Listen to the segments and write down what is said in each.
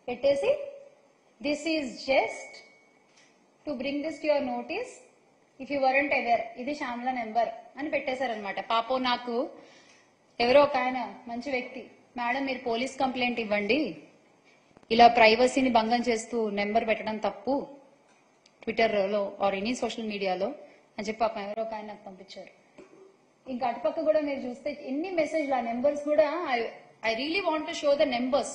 పెట్టేసి this is just to bring this to your notice if you weren't aware, ఇది Shyamala number అని పెట్టేశారనమాట. పాపం నాకు ఎవరో ఒక ఆయన మంచి వ్యక్తి, మేడం మీరు పోలీస్ కంప్లైంట్ ఇవ్వండి, ఇలా ప్రైవసీని భంగం చేస్తూ నెంబర్ పెట్టడం తప్పు ట్విట్టర్లో ఆర్ ఎనీ సోషల్ మీడియాలో అని చెప్పి పాపం ఎవరో ఒక ఆయన నాకు పంపించారు. ఇంకా అటుపక్క కూడా మీరు చూస్తే ఎన్ని మెసేజ్లు, ఆ నెంబర్స్ కూడా I really want to show the numbers.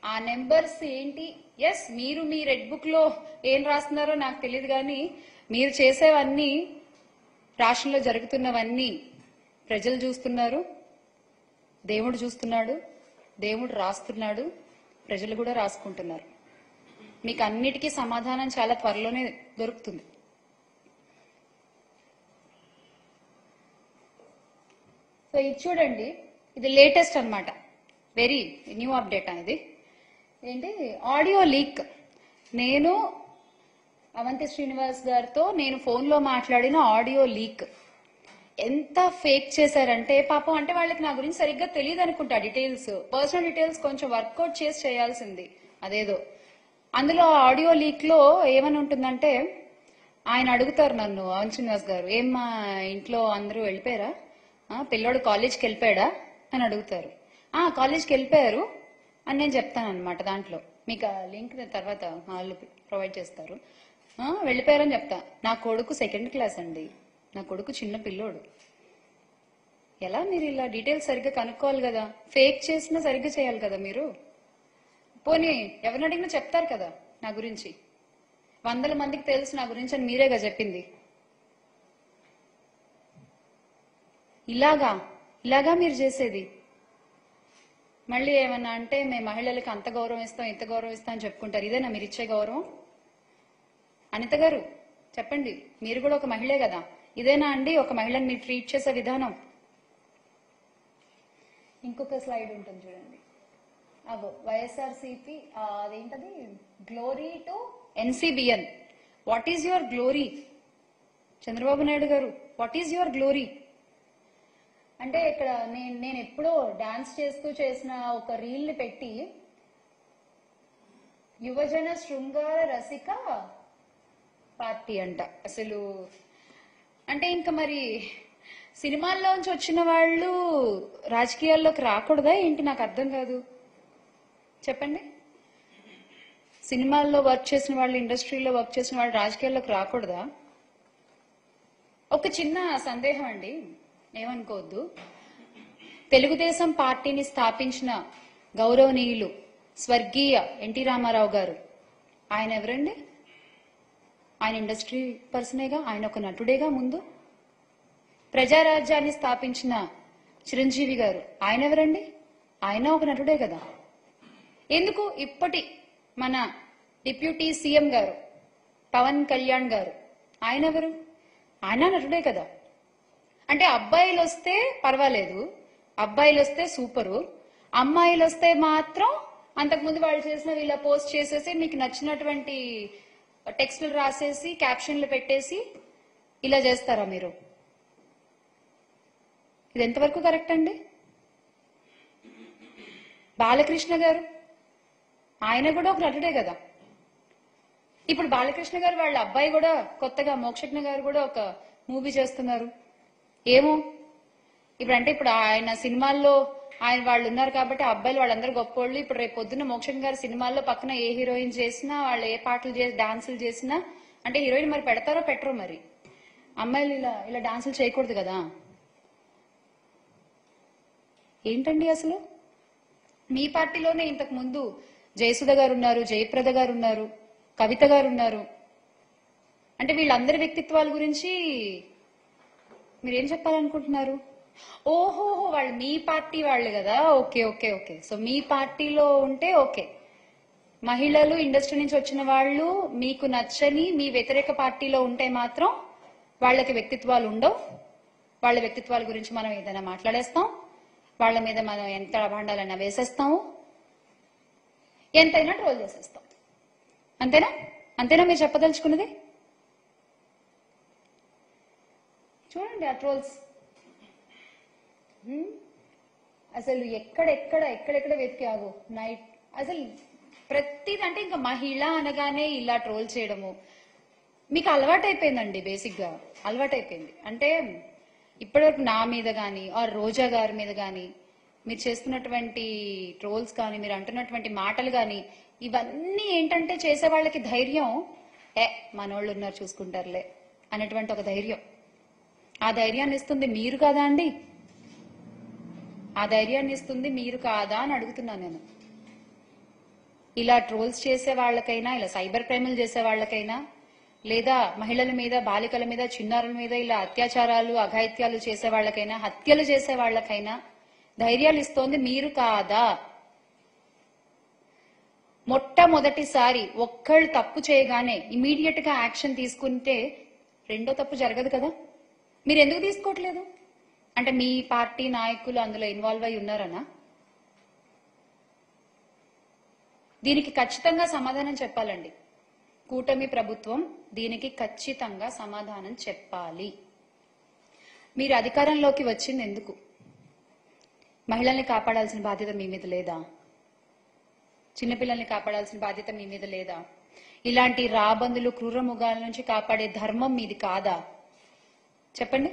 ఆ నెంబర్స్ ఏంటి, ఎస్ మీరు మీ రెడ్ బుక్ లో ఏం రాస్తున్నారో నాకు తెలియదు, కానీ మీరు చేసేవన్నీ, రాష్ట్రంలో జరుగుతున్నవన్నీ ప్రజలు చూస్తున్నారు, దేవుడు చూస్తున్నాడు, దేవుడు రాస్తున్నాడు, ప్రజలు కూడా రాసుకుంటున్నారు. మీకు అన్నిటికీ సమాధానం చాలా త్వరలోనే దొరుకుతుంది. సో ఇది చూడండి, ఇది లేటెస్ట్ అన్నమాట, వెరీ న్యూ అప్డేట్ అనేది. ఏంటి ఆడియో లీక్. నేను అవంతి శ్రీనివాస్ గారితో నేను ఫోన్లో మాట్లాడిన ఆడియో లీక్ ఎంత ఫేక్ చేశారంటే, పాపం అంటే వాళ్ళకి నా గురించి సరిగ్గా తెలియదు అనుకుంటా, డీటెయిల్స్, పర్సనల్ డీటెయిల్స్ కొంచెం వర్కౌట్ చేసి చేయాల్సింది అదేదో. అందులో ఆడియో లీక్ లో ఏమని ఉంటుందంటే, ఆయన అడుగుతారు నన్ను, అవంతి శ్రీనివాస్ గారు, ఏం మా ఇంట్లో అందరూ వెళ్ళిపోయారా, పిల్లోడు కాలేజ్కి వెళ్ళిపోయాడా అని అడుగుతారు. కాలేజ్కి వెళ్ళిపోయారు అని నేను చెప్తాను అనమాట. దాంట్లో మీకు ఆ లింక్ తర్వాత వాళ్ళు ప్రొవైడ్ చేస్తారు. వెళ్ళిపోయారని చెప్తా. నా కొడుకు 2nd క్లాస్ అండి, నా కొడుకు చిన్న పిల్లోడు. ఎలా మీరు ఇలా డీటెయిల్స్ సరిగ్గా కనుక్కోవాలి కదా, ఫేక్ చేసినా సరిగ్గా చేయాలి కదా మీరు. పోనీ ఎవరిని అడిగినా చెప్తారు కదా నా గురించి, 100 మందికి తెలుసు నా గురించి అని మీరేగా చెప్పింది. ఇలాగా మీరు చేసేది. మళ్ళీ ఏమన్నా అంటే మేము మహిళలకు అంత గౌరవం ఇస్తాం, ఇంత గౌరవం ఇస్తాం అని చెప్పుకుంటారు. ఇదేనా మీరు ఇచ్చే గౌరవం? అనిత గారు చెప్పండి, మీరు కూడా ఒక మహిళే కదా, ఇదేనా అండి ఒక మహిళని మీరు ట్రీట్ చేసే విధానం? ఇంకొక స్లైడ్ ఉంటుంది చూడండి, అగో వైఎస్ఆర్సీపీ అదేంటది, glory to NCBN. What is your glory? Chandrababu Naidu గారు, వాట్ ఈజ్ యువర్ గ్లోరీ? అంటే ఇక్కడ నేను ఎప్పుడో డాన్స్ చేస్తూ చేసిన ఒక రీల్ పెట్టి యువజన శృంగార రసిక పార్టీ అంట. అసలు అంటే ఇంకా మరి సినిమాల్లోంచి వచ్చిన వాళ్ళు రాజకీయాల్లోకి రాకూడదా ఏంటి? నాకు అర్థం కాదు, చెప్పండి. సినిమాల్లో వర్క్ చేసిన వాళ్ళు, ఇండస్ట్రీలో వర్క్ చేసిన వాళ్ళు రాజకీయాల్లోకి రాకూడదా? ఒక చిన్న సందేహం అండి, ఏమనుకోవద్దు. తెలుగుదేశం పార్టీని స్థాపించిన గౌరవనీయులు స్వర్గీయ ఎన్టీ రామారావు గారు, ఆయన ఎవరండి? ఆయన ఇండస్ట్రీ పర్సనేగా, ఆయన ఒక నటుడేగా ముందు. ప్రజారాజ్యాన్ని స్థాపించిన చిరంజీవి గారు, ఆయన ఎవరండి? ఆయన ఒక నటుడే కదా. ఎందుకు ఇప్పటి మన డిప్యూటీ సీఎం గారు పవన్ కళ్యాణ్ గారు, ఆయన ఎవరు? ఆయన నటుడే కదా. అంటే అబ్బాయిలు వస్తే పర్వాలేదు, అబ్బాయిలు వస్తే సూపరు, అమ్మాయిలు వస్తే మాత్రం అంతకుముందు వాళ్ళు చేసిన ఇలా పోస్ట్ చేసేసి మీకు నచ్చినటువంటి టెక్స్టులు రాసేసి క్యాప్షన్లు పెట్టేసి ఇలా చేస్తారా మీరు? ఇది ఎంతవరకు కరెక్ట్ అండి? బాలకృష్ణ గారు, ఆయన కూడా ఒక నటుడే కదా. ఇప్పుడు బాలకృష్ణ గారు వాళ్ళ అబ్బాయి కూడా కొత్తగా మోక్షజ్ఞ గారు కూడా ఒక మూవీ చేస్తున్నారు. ఏమో ఇప్పుడు అంటే ఇప్పుడు ఆయన సినిమాల్లో ఆయన వాళ్ళు ఉన్నారు కాబట్టి అబ్బాయిలు వాళ్ళందరూ గొప్పోళ్ళు. ఇప్పుడు రేపు పొద్దున్న మోక్షజ్ఞ గారి సినిమాల్లో పక్కన ఏ హీరోయిన్ చేసినా, వాళ్ళు ఏ పాటలు చేసి డాన్సులు చేసినా అంటే హీరోయిన్ మరి పెడతారో పెట్టరో. మరి అమ్మాయిలు ఇలా డాన్సులు చేయకూడదు కదా. ఏంటండి అసలు? మీ పార్టీలోనే ఇంతకు ముందు జయసుధ గారు ఉన్నారు, జయప్రద గారు ఉన్నారు, కవిత గారు ఉన్నారు. అంటే వీళ్ళందరి వ్యక్తిత్వాల గురించి మీరేం చెప్పాలనుకుంటున్నారు? ఓహో, వాళ్ళు మీ పార్టీ వాళ్ళు కదా. Okay okay okay. సో మీ పార్టీలో ఉంటే ఓకే. మహిళలు ఇండస్ట్రీ నుంచి వచ్చిన వాళ్ళు మీకు నచ్చని మీ వ్యతిరేక పార్టీలో ఉంటే మాత్రం వాళ్ళకి వ్యక్తిత్వాలు ఉండవు. వాళ్ళ వ్యక్తిత్వాల గురించి మనం ఏదైనా మాట్లాడేస్తాం, వాళ్ళ మీద మనం ఎంత అభాండాలైనా వేసేస్తాము, ఎంతైనా ట్రోల్ చేసేస్తాం. అంతేనా మీరు చెప్పదలుచుకున్నది? చూడండి ఆ ట్రోల్స్. అసలు ఎక్కడెక్కడ వెతికి ఆగు నైట్. అసలు ప్రతిదంటే ఇంకా మహిళ అనగానే ఇలా ట్రోల్ చేయడము మీకు అలవాటైపోయిందండి. బేసిక్ గా అలవాటైపోయింది. అంటే ఇప్పటివరకు నా మీద గాని ఆర్ రోజా గారి మీద గాని మీరు చేస్తున్నటువంటి ట్రోల్స్ కానీ మీరు అంటున్నటువంటి మాటలు కానీ ఇవన్నీ ఏంటంటే చేసే వాళ్ళకి ధైర్యం, మనోళ్ళు ఉన్నారు చూసుకుంటారులే అనేటువంటి ఒక ధైర్యం. ఆ ధైర్యాన్ని ఇస్తుంది మీరు కాదా అండి? ఆ ధైర్యాన్ని ఇస్తుంది మీరు కాదా అని అడుగుతున్నాను నేను. ఇలా ట్రోల్స్ చేసే వాళ్ళకైనా, ఇలా సైబర్ క్రైములు చేసే వాళ్ళకైనా, లేదా మహిళల మీద, బాలికల మీద, చిన్నారుల మీద ఇలా అత్యాచారాలు, అఘాయిత్యాలు చేసే వాళ్ళకైనా, హత్యలు చేసే వాళ్ళకైనా ధైర్యాలు ఇస్తోంది మీరు కాదా? మొట్టమొదటిసారి ఒక్కళ్ళు తప్పు చేయగానే ఇమీడియట్ గా యాక్షన్ తీసుకుంటే రెండో తప్పు జరగదు కదా? మీరు ఎందుకు తీసుకోవట్లేదు? అంటే మీ పార్టీ నాయకులు అందులో ఇన్వాల్వ్ అయి ఉన్నారనా? దీనికి ఖచ్చితంగా సమాధానం చెప్పాలండి. కూటమి ప్రభుత్వం దీనికి ఖచ్చితంగా సమాధానం చెప్పాలి. మీరు అధికారంలోకి వచ్చింది ఎందుకు? మహిళల్ని కాపాడాల్సిన బాధ్యత మీ మీద లేదా? చిన్నపిల్లల్ని కాపాడాల్సిన బాధ్యత మీ మీద లేదా? ఇలాంటి రాబందులు, క్రూరముగాల నుంచి కాపాడే ధర్మం మీది కాదా? చెప్పండి.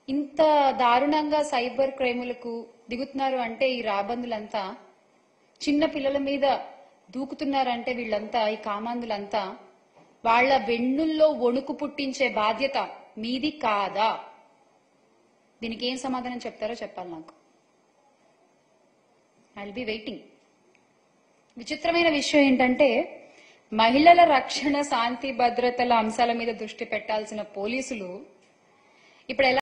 ఇంత దారుణంగా సైబర్ క్రైములకు దిగుతున్నారు అంటే ఈ రాబందులంతా, చిన్న పిల్లల మీద దూకుతున్నారంటే వీళ్ళంతా, ఈ కామాంధులంతా, వాళ్ల వెన్నుల్లో వణుకు పుట్టించే బాధ్యత మీది కాదా? దీనికి ఏం సమాధానం చెప్తారో చెప్పాలి నాకు. I will be waiting. విచిత్రమైన విషయం ఏంటంటే మహిళల రక్షణ, శాంతి భద్రతల అంశాల మీద దృష్టి పెట్టాల్సిన పోలీసులు ఇప్పుడు ఎలా